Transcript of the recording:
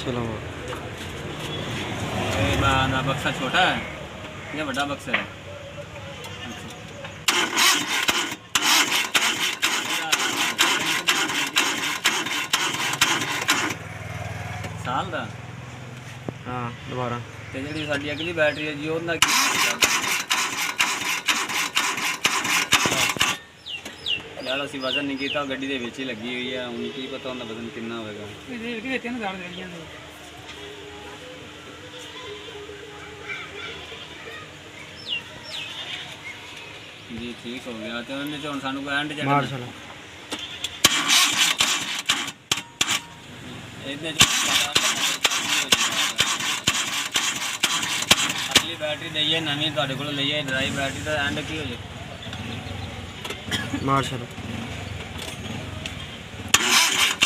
चलो ना बक्सा छोटा है या बड़ा बक्सा है? साल का हाँ दोबारा ਤੇ ਜਿਹੜੀ ਸਾਡੀ ਅਗਲੀ ਬੈਟਰੀ ਹੈ ਜੀ ਉਹਦਾ ਕੀ ਯਾਰ ਅਸੀਂ ਵਜ਼ਨ ਨਹੀਂ ਕੀਤਾ, ਗੱਡੀ ਦੇ ਵਿੱਚ ਹੀ ਲੱਗੀ ਹੋਈ ਹੈ, ਹੁਣ ਕੀ ਪਤਾ ਉਹਦਾ ਵਜ਼ਨ ਕਿੰਨਾ ਹੋਵੇਗਾ। ਇਹਦੇ 3000 ਦੇ ਜਾਂਦੇ ਜੀ ਠੀਕ ਹੋ ਗਿਆ ਤੇ ਉਹਨੇ ਤੇ ਹੁਣ ਸਾਨੂੰ ਕੋਈ ਐਂਡ मार चलो ਇਹਨੇ ਅਗਲੀ ਬੈਟਰੀ ਲਈਏ ਨਵੀਂ ਤੁਹਾਡੇ ਕੋਲ ਲਈਏ ਡਰਾਈ ਬੈਟਰੀ ਦਾ ਐਂਡ ਕੀ ਹੋ ਜੇ? मार चलो